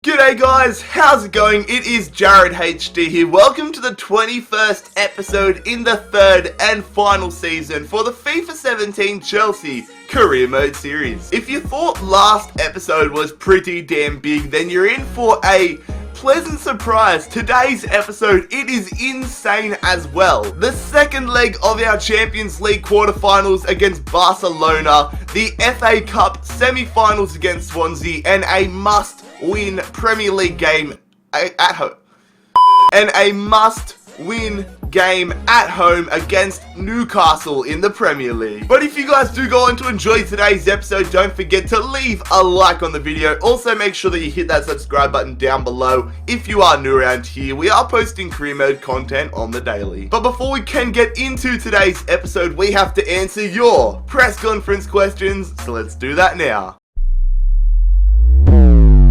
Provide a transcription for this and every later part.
G'day guys, how's it going? It is JarradHD here. Welcome to the 21st episode in the third and final season for the FIFA 17 Chelsea Career Mode series. If you thought last episode was pretty damn big, then you're in for a pleasant surprise. Today's episode, it is insane as well. The second leg of our Champions League quarterfinals against Barcelona, the FA Cup semi-finals against Swansea, and a must-win Premier League game at home. And a must-win game at home against Newcastle in the Premier League. But if you guys do go on to enjoy today's episode, don't forget to leave a like on the video. Also make sure that you hit that subscribe button down below if you are new around here. We are posting career mode content on the daily. But before we can get into today's episode, we have to answer your press conference questions. So let's do that now.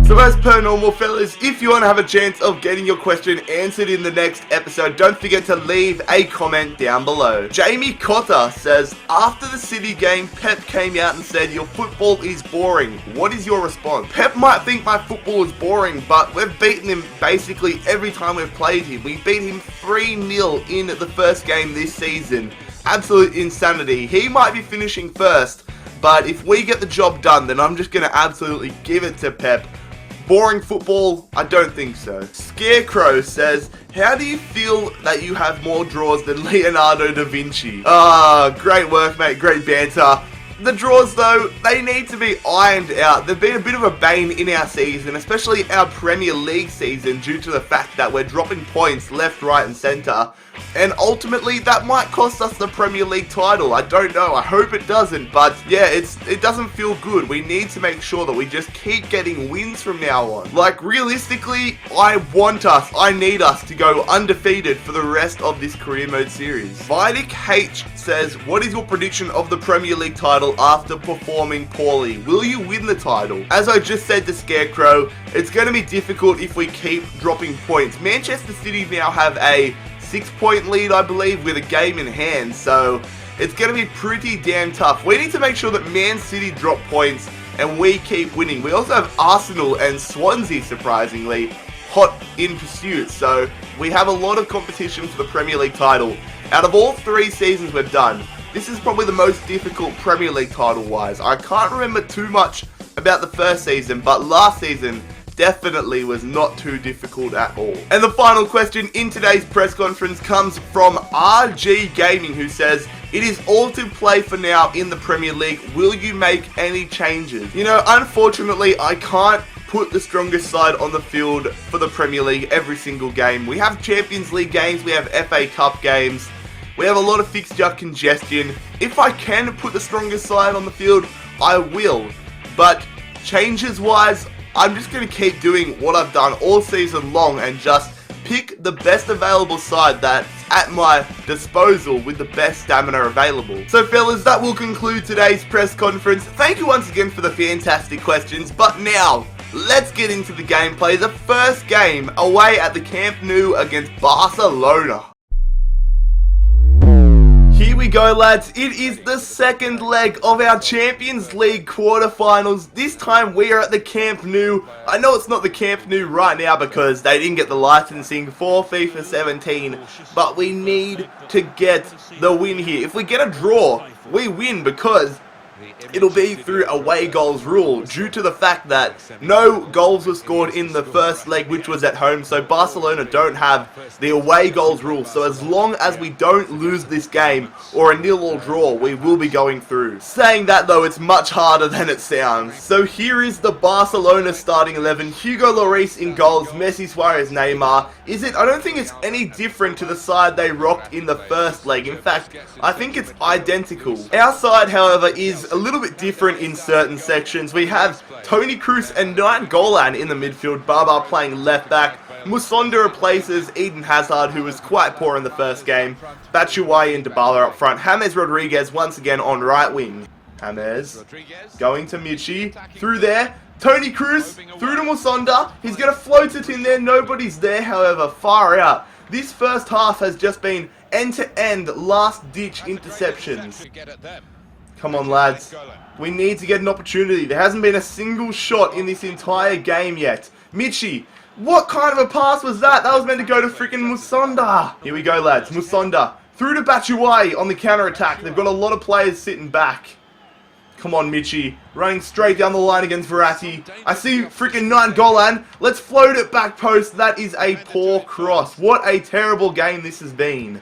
So as per normal, fellas, if you want to have a chance of getting your question answered in the next episode, don't forget to leave a comment down below. Jamie Cotter says, after the City game, Pep came out and said, your football is boring. What is your response? Pep might think my football is boring, but we've beaten him basically every time we've played him. We beat him 3-0 in the first game this season. Absolute insanity. He might be finishing first, but if we get the job done, then I'm just going to absolutely give it to Pep. Boring football? I don't think so. Scarecrow says, how do you feel that you have more draws than Leonardo da Vinci? Great work, mate. Great banter. The draws, though, they need to be ironed out. They've been a bit of a bane in our season, especially our Premier League season, due to the fact that we're dropping points left, right, and centre. And ultimately, that might cost us the Premier League title. I don't know. I hope it doesn't. But yeah, it doesn't feel good. We need to make sure that we just keep getting wins from now on. Like, realistically, I need us to go undefeated for the rest of this career mode series. Vidic H says, what is your prediction of the Premier League title after performing poorly? Will you win the title? As I just said to Scarecrow, it's going to be difficult if we keep dropping points. Manchester City now have a 6-point lead, I believe, with a game in hand, so it's going to be pretty damn tough. We need to make sure that Man City drop points and we keep winning. We also have Arsenal and Swansea, surprisingly, hot in pursuit, so we have a lot of competition for the Premier League title. Out of all 3 seasons we've done, this is probably the most difficult Premier League title-wise. I can't remember too much about the first season, but last season definitely was not too difficult at all. And the final question in today's press conference comes from RG Gaming, who says, it is all to play for now in the Premier League. Will you make any changes? You know, unfortunately, I can't put the strongest side on the field for the Premier League every single game. We have Champions League games, we have FA Cup games, we have a lot of fixture congestion. If I can put the strongest side on the field, I will. But changes-wise, I'm just going to keep doing what I've done all season long and just pick the best available side that's at my disposal with the best stamina available. So fellas, that will conclude today's press conference. Thank you once again for the fantastic questions, but now let's get into the gameplay. The first game away at the Camp Nou against Barcelona. Here we go, lads. It is the second leg of our Champions League quarterfinals. This time we are at the Camp Nou. I know it's not the Camp Nou right now because they didn't get the licensing for FIFA 17, but we need to get the win here. If we get a draw, we win because it'll be through away goals rule due to the fact that no goals were scored in the first leg, which was at home, so Barcelona don't have the away goals rule. So as long as we don't lose this game or a 0-0 draw, we will be going through. Saying that though, it's much harder than it sounds. So here is the Barcelona starting 11. Hugo Lloris in goals, Messi, Suarez, Neymar. I don't think it's any different to the side they rocked in the first leg. In fact, I think it's identical. Our side, however, is a little bit different in certain sections. We have Toni Kroos and Nainggolan in the midfield, Baba playing left back, Musonda replaces Eden Hazard, who was quite poor in the first game, Batshuayi and Dybala up front, James Rodriguez once again on right wing, James going to Michi, through there, Toni Kroos through to Musonda, he's going to float it in there, nobody's there however, far out. This first half has just been end-to-end last-ditch interceptions. Come on, lads. We need to get an opportunity. There hasn't been a single shot in this entire game yet. Michi. What kind of a pass was that? That was meant to go to freaking Musonda. Here we go, lads. Musonda. Through to Batshuayi on the counter-attack. They've got a lot of players sitting back. Come on, Michi. Running straight down the line against Verratti. I see freaking Nainggolan. Let's float it back post. That is a poor cross. What a terrible game this has been.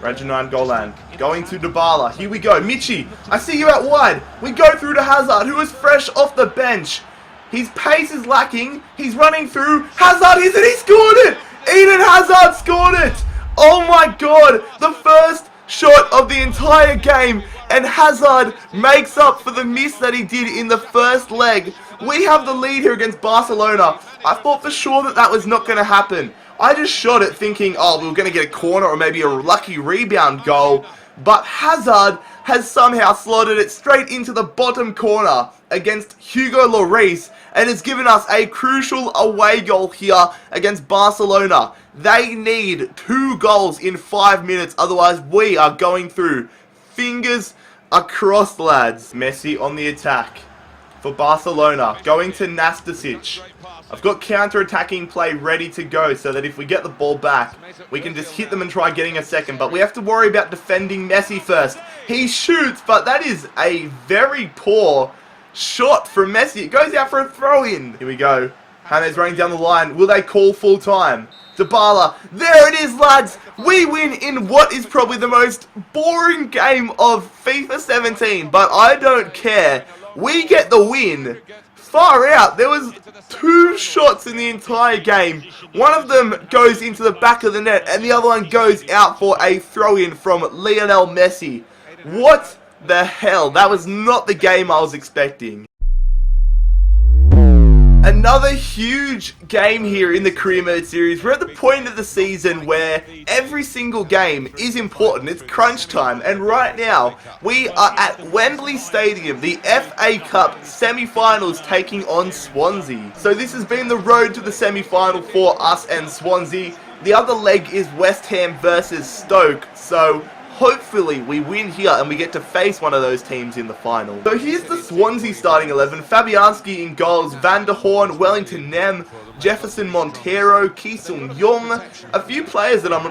Nainggolan going to Dybala. Here we go. Michi, I see you out wide. We go through to Hazard, who is fresh off the bench. His pace is lacking. He's running through. Hazard is it. He scored it. Eden Hazard scored it. Oh my god. The first shot of the entire game. And Hazard makes up for the miss that he did in the first leg. We have the lead here against Barcelona. I thought for sure that that was not going to happen. I just shot it thinking, oh, we were going to get a corner or maybe a lucky rebound goal. But Hazard has somehow slotted it straight into the bottom corner against Hugo Lloris and has given us a crucial away goal here against Barcelona. They need 2 goals in 5 minutes, otherwise we are going through. Fingers across, lads. Messi on the attack for Barcelona, going to Nastasic. I've got counter-attacking play ready to go so that if we get the ball back, we can just hit them and try getting a second. But we have to worry about defending Messi first. He shoots, but that is a very poor shot from Messi. It goes out for a throw-in. Here we go. James running down the line. Will they call full time? Dybala. There it is, lads. We win in what is probably the most boring game of FIFA 17, but I don't care. We get the win. Far out. There was 2 shots in the entire game. One of them goes into the back of the net and the other one goes out for a throw-in from Lionel Messi. What the hell? That was not the game I was expecting. Another huge game here in the career mode series. We're at the point of the season where every single game is important. It's crunch time, and right now we are at Wembley Stadium, the FA Cup semi-finals taking on Swansea. So this has been the road to the semi-final for us and Swansea. The other leg is West Ham versus Stoke, so hopefully we win here and we get to face one of those teams in the final. So here's the Swansea starting 11. Fabianski in goals, Van der Horn, Wellington Nem, Jefferson Montero, Ki Sung Young, a few players that I'm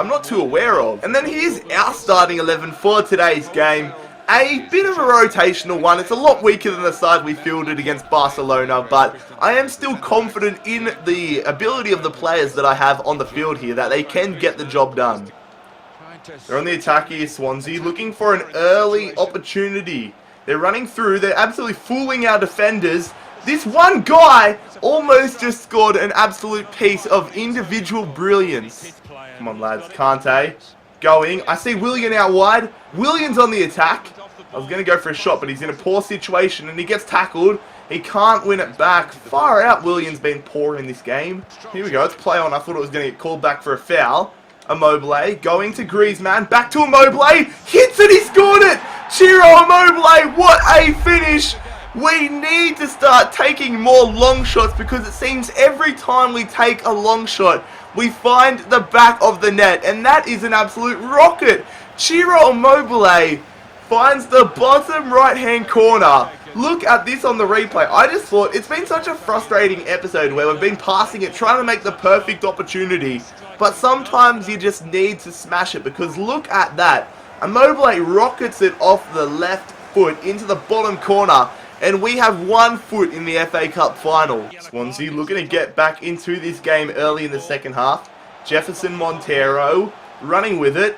not too aware of. And then here's our starting 11 for today's game. A bit of a rotational one. It's a lot weaker than the side we fielded against Barcelona, but I am still confident in the ability of the players that I have on the field here, that they can get the job done. They're on the attack here, Swansea, looking for an early opportunity. They're running through. They're absolutely fooling our defenders. This one guy almost just scored an absolute piece of individual brilliance. Come on, lads. Kante going. I see Willian out wide. Willian's on the attack. I was going to go for a shot, but he's in a poor situation, and he gets tackled. He can't win it back. Far out, Willian's been poor in this game. Here we go. Let's play on. I thought it was going to get called back for a foul. Immobile going to Griezmann, back to Immobile, hits it, he scored it! Ciro Immobile, what a finish! We need to start taking more long shots because it seems every time we take a long shot, we find the back of the net, and that is an absolute rocket! Ciro Immobile finds the bottom right-hand corner. Look at this on the replay. I just thought it's been such a frustrating episode where we've been passing it, trying to make the perfect opportunity. But sometimes you just need to smash it because look at that. Immobile rockets it off the left foot into the bottom corner. And we have 1 foot in the FA Cup final. Swansea looking to get back into this game early in the second half. Jefferson Montero running with it.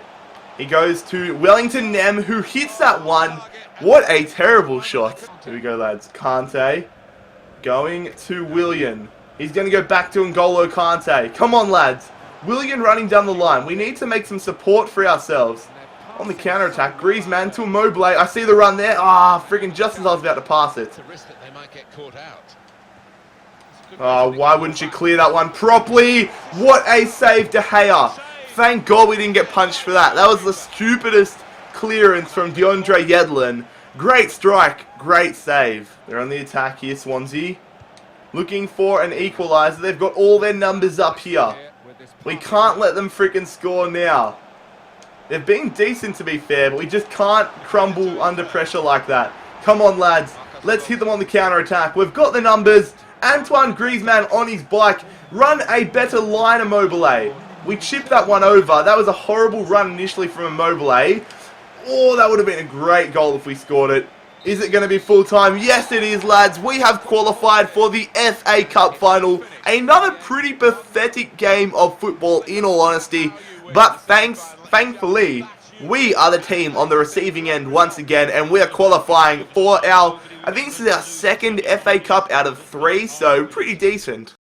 He goes to Wellington Nem, who hits that one. What a terrible shot. Here we go, lads. Kante going to Willian. He's going to go back to N'Golo Kante. Come on, lads. Willian running down the line. We need to make some support for ourselves. On the counter-attack, Griezmann to Immobile. I see the run there. Freaking just as I was about to pass it. Why wouldn't you clear that one properly? What a save, De Gea. Thank God we didn't get punched for that. That was the stupidest clearance from DeAndre Yedlin. Great strike, great save. They're on the attack here, Swansea. Looking for an equaliser. They've got all their numbers up here. We can't let them freaking score now. They've been decent to be fair, but we just can't crumble under pressure like that. Come on, lads. Let's hit them on the counter-attack. We've got the numbers, Antoine Griezmann on his bike. Run a better line, Immobile. We chipped that one over. That was a horrible run initially from Immobile. Oh, that would have been a great goal if we scored it. Is it going to be full time? Yes, it is, lads. We have qualified for the FA Cup final. Another pretty pathetic game of football, in all honesty. But thankfully, we are the team on the receiving end once again, and we are qualifying for our, I think this is our second FA Cup out of 3, so pretty decent.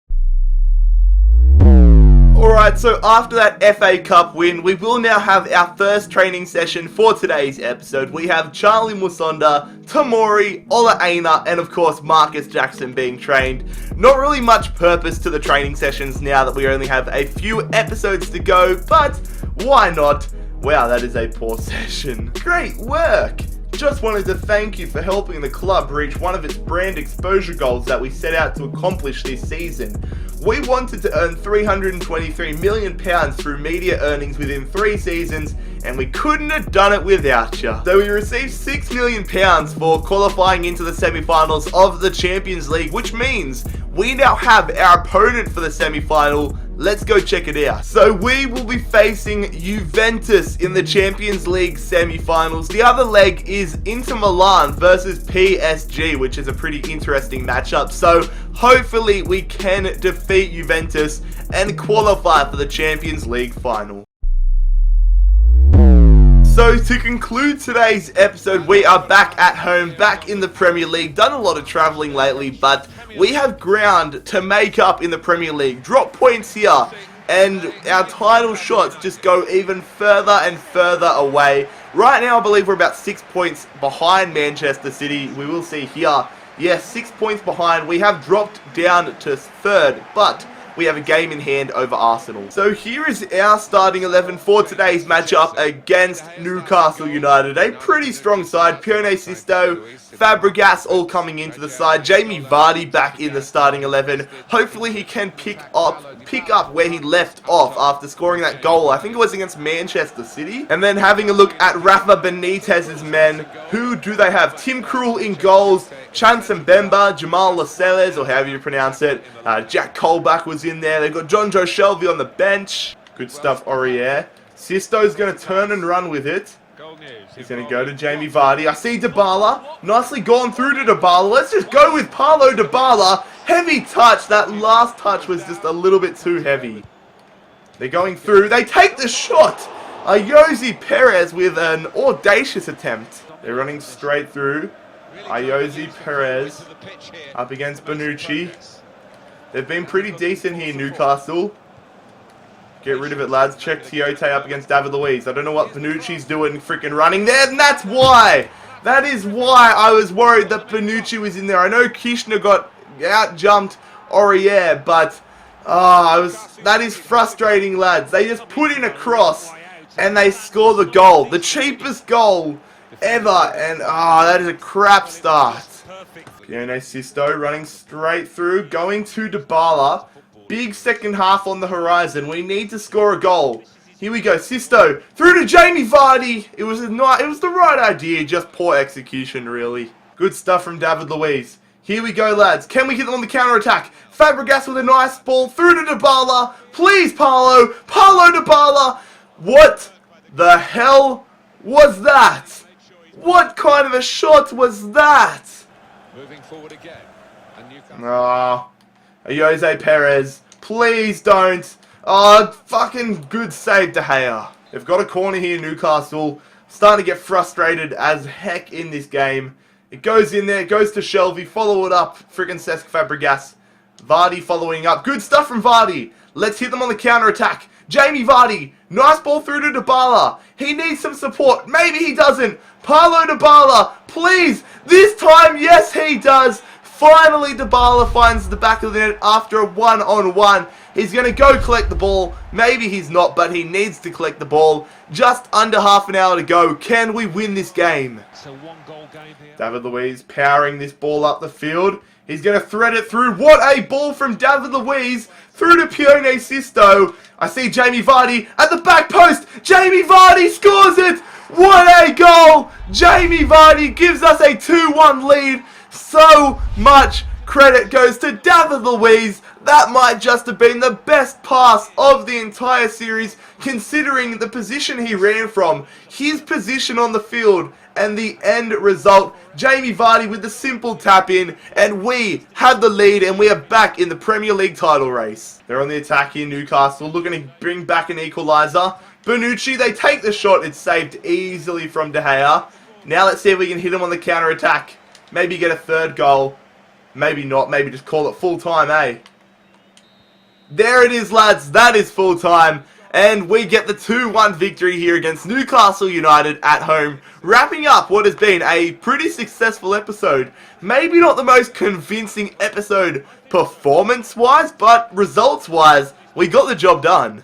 Alright, so after that FA Cup win, we will now have our first training session for today's episode. We have Charlie Musonda, Tamori, Ola Aina, and of course Marcus Jackson being trained. Not really much purpose to the training sessions now that we only have a few episodes to go, but why not? Wow, that is a poor session. Great work! Just wanted to thank you for helping the club reach one of its brand exposure goals that we set out to accomplish this season. We wanted to earn £323 million through media earnings within 3 seasons, and we couldn't have done it without you. So we received £6 million for qualifying into the semi-finals of the Champions League, which means we now have our opponent for the semi-final. Let's go check it out. So we will be facing Juventus in the Champions League semi-finals. The other leg is Inter Milan versus PSG, which is a pretty interesting matchup. So hopefully we can defeat Juventus and qualify for the Champions League final. So to conclude today's episode, we are back at home, back in the Premier League. Done a lot of travelling lately, but we have ground to make up in the Premier League. Drop points here, and our title shots just go even further and further away. Right now, I believe we're about 6 points behind Manchester City. We will see here. Yes, 6 points behind. We have dropped down to 3rd, but we have a game in hand over Arsenal. So here is our starting 11 for today's matchup against Newcastle United. A pretty strong side. Pione Sisto, Fabregas all coming into the side. Jamie Vardy back in the starting 11. Hopefully he can pick up where he left off after scoring that goal. I think it was against Manchester City. And then having a look at Rafa Benitez's men. Who do they have? Tim Krul in goals. Chance Mbemba, Jamal Lascelles, or however you pronounce it. Jack Colback was in there. They've got John Joe Shelby on the bench. Good stuff, Aurier. Sisto's going to turn and run with it. He's going to go to Jamie Vardy. I see Dybala. Nicely gone through to Dybala. Let's just go with Paulo Dybala. Heavy touch. That last touch was just a little bit too heavy. They're going through. They take the shot. Ayoze Perez with an audacious attempt. They're running straight through. Ayoze Perez up against Bonucci. They've been pretty decent here, Newcastle. Get rid of it, lads. Check Tiote up against David Luiz. I don't know what Bonucci's doing freaking running there, and that's why. That is why I was worried that Bonucci was in there. I know Kishner got out-jumped Aurier, but that is frustrating, lads. They just put in a cross, and they score the goal. The cheapest goal ever, and that is a crap start. Pione Sisto running straight through, going to Dybala. Big second half on the horizon. We need to score a goal. Here we go, Sisto through to Jamie Vardy. It was the right idea, just poor execution, really. Good stuff from David Luiz. Here we go, lads. Can we get them on the counter-attack? Fabregas with a nice ball through to Dybala. Please, Paulo Dybala. What the hell was that? What kind of a shot was that? Moving forward again. Ayoze Perez. Please don't. Fucking good save, De Gea. They've got a corner here, Newcastle. Starting to get frustrated as heck in this game. It goes in there, it goes to Shelby. Follow it up. Friggin' Cesc Fabregas. Vardy following up. Good stuff from Vardy. Let's hit them on the counter-attack. Jamie Vardy. Nice ball through to Dybala. He needs some support. Maybe he doesn't. Paulo Dybala. Please. This time, yes, he does. Finally, Dybala finds the back of the net after a one-on-one. He's going to go collect the ball. Maybe he's not, but he needs to collect the ball. Just under half an hour to go. Can we win this game? One-goal game here. David Luiz powering this ball up the field. He's going to thread it through. What a ball from David Luiz through to Pione Sisto. I see Jamie Vardy at the back post. Jamie Vardy scores it. What a goal. Jamie Vardy gives us a 2-1 lead. So much Credit goes to David Luiz. That might just have been the best pass of the entire series, considering the position he ran from, his position on the field, and the end result. Jamie Vardy with the simple tap in, and we have the lead, and we are back in the Premier League title race. They're on the attack here, Newcastle, looking to bring back an equaliser. Bonucci, they take the shot, it's saved easily from De Gea. Now let's see if we can hit him on the counter attack. Maybe get a third goal. Maybe not, maybe just call it full time, eh? There it is, lads, that is full time. And we get the 2-1 victory here against Newcastle United at home, wrapping up what has been a pretty successful episode. Maybe not the most convincing episode performance-wise, but results-wise, we got the job done.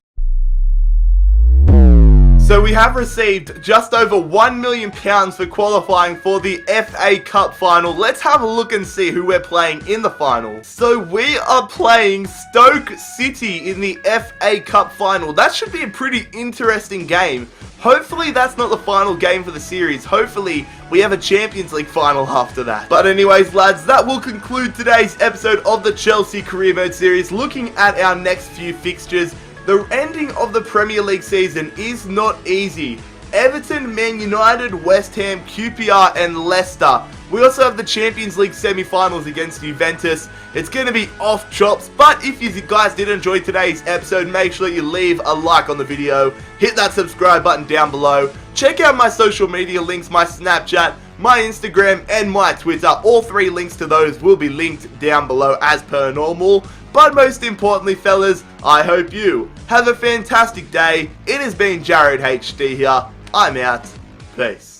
So we have received just over £1 million for qualifying for the FA Cup final. Let's have a look and see who we're playing in the final. So we are playing Stoke City in the FA Cup final. That should be a pretty interesting game. Hopefully that's not the final game for the series. Hopefully we have a Champions League final after that. But anyways, lads, that will conclude today's episode of the Chelsea Career Mode series, looking at our next few fixtures. The ending of the Premier League season is not easy. Everton, Man United, West Ham, QPR and Leicester. We also have the Champions League semi-finals against Juventus. It's going to be off chops, but if you guys did enjoy today's episode, make sure you leave a like on the video. Hit that subscribe button down below. Check out my social media links, my Snapchat, my Instagram and my Twitter. All 3 links to those will be linked down below as per normal. But most importantly, fellas, I hope you have a fantastic day. It has been JarradHD here. I'm out. Peace.